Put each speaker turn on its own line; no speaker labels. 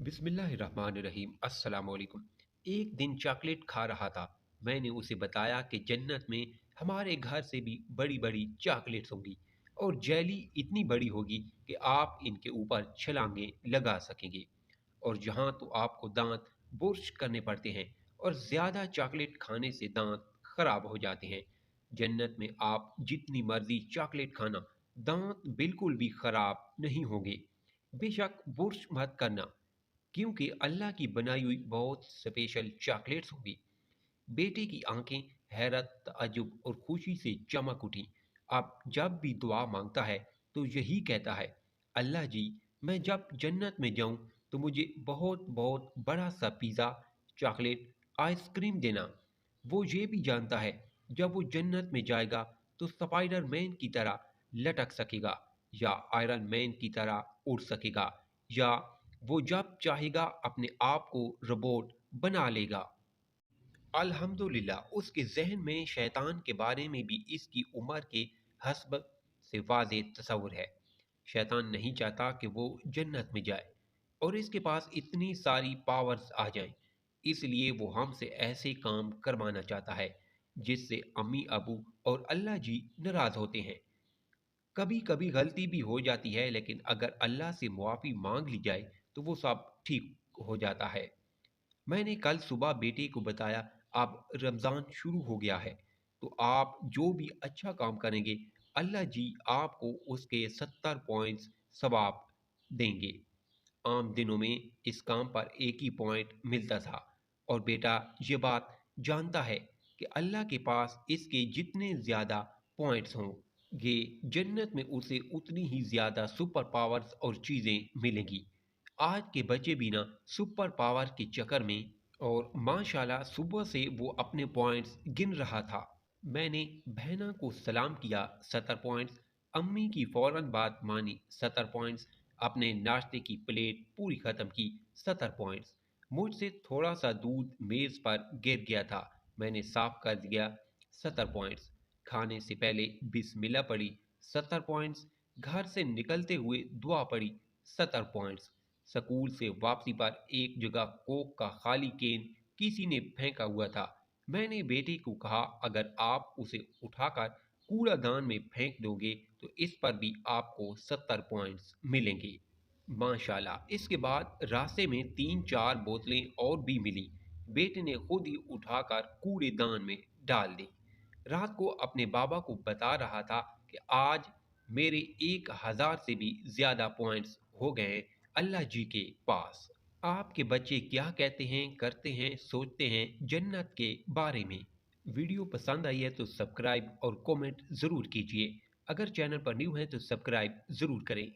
बिस्मिल्लाहिर्रहमानिर्रहीम अस्सलाम वालेकुम। एक दिन चॉकलेट खा रहा था। मैंने उसे बताया कि जन्नत में हमारे घर से भी बड़ी बड़ी चॉकलेट्स होंगी और जेली इतनी बड़ी होगी कि आप इनके ऊपर छलांगें लगा सकेंगे। और यहाँ तो आपको दांत बुर्श करने पड़ते हैं और ज़्यादा चॉकलेट खाने से दांत खराब हो जाते हैं। जन्नत में आप जितनी मर्जी चॉकलेट खाना, दांत बिल्कुल भी खराब नहीं होंगे। बेशक बुर्श मत करना, क्योंकि अल्लाह की बनाई हुई बहुत स्पेशल चॉकलेट्स होंगी। बेटे की आंखें हैरत, ताज्जुब और खुशी से चमक उठी। अब जब भी दुआ मांगता है तो यही कहता है, अल्लाह जी, मैं जब जन्नत में जाऊं तो मुझे बहुत बहुत बड़ा सा पिज़्ज़ा, चॉकलेट, आइसक्रीम देना। वो ये भी जानता है जब वो जन्नत में जाएगा तो स्पाइडर मैन की तरह लटक सकेगा, या आयरन मैन की तरह उड़ सकेगा, या वो जब चाहेगा अपने आप को रोबोट बना लेगा। अल्हम्दुलिल्लाह उसके जहन में शैतान के बारे में भी इसकी उम्र के हस्ब से वाज़े तसव्वुर है। शैतान नहीं चाहता कि वो जन्नत में जाए और इसके पास इतनी सारी पावर्स आ जाएं। इसलिए वो हमसे ऐसे काम करवाना चाहता है जिससे अम्मी अबू और अल्लाह जी नाराज़ होते हैं। कभी कभी गलती भी हो जाती है, लेकिन अगर अल्लाह से मुआफ़ी मांग ली जाए तो वो सब ठीक हो जाता है। मैंने कल सुबह बेटे को बताया, अब रमज़ान शुरू हो गया है, तो आप जो भी अच्छा काम करेंगे अल्लाह जी आपको उसके 70 पॉइंट्स सवाब देंगे। आम दिनों में इस काम पर एक ही पॉइंट मिलता था, और बेटा ये बात जानता है कि अल्लाह के पास इसके जितने ज़्यादा पॉइंट्स हों, ये जन्नत में उसे उतनी ही ज़्यादा सुपर पावर्स और चीज़ें मिलेंगी। आज के बच्चे भी ना सुपर पावर के चक्कर में, और माशाल्लाह सुबह से वो अपने पॉइंट्स गिन रहा था। मैंने बहना को सलाम किया, 70 पॉइंट्स। अम्मी की फौरन बात मानी, 70 पॉइंट्स। अपने नाश्ते की प्लेट पूरी ख़त्म की, 70 पॉइंट्स। मुझसे थोड़ा सा दूध मेज़ पर गिर गया था, मैंने साफ कर दिया, 70 पॉइंट्स। खाने से पहले बिस्मिल्लाह पढ़ी, 70 पॉइंट्स। घर से निकलते हुए दुआ पढ़ी, 70 पॉइंट्स। स्कूल से वापसी पर एक जगह कोक का खाली केन किसी ने फेंका हुआ था। मैंने बेटे को कहा, अगर आप उसे उठाकर कूड़ादान में फेंक दोगे तो इस पर भी आपको 70 पॉइंट्स मिलेंगे। माशाल्लाह इसके बाद रास्ते में 3-4 बोतलें और भी मिली। बेटे ने खुद ही उठाकर कूड़ेदान में डाल दी। रात को अपने बाबा को बता रहा था कि आज मेरे 1000 से भी ज़्यादा पॉइंट्स हो गए अल्लाह जी के पास। आपके बच्चे क्या कहते हैं, करते हैं, सोचते हैं जन्नत के बारे में? वीडियो पसंद आई है तो सब्सक्राइब और कमेंट ज़रूर कीजिए। अगर चैनल पर न्यू है तो सब्सक्राइब ज़रूर करें।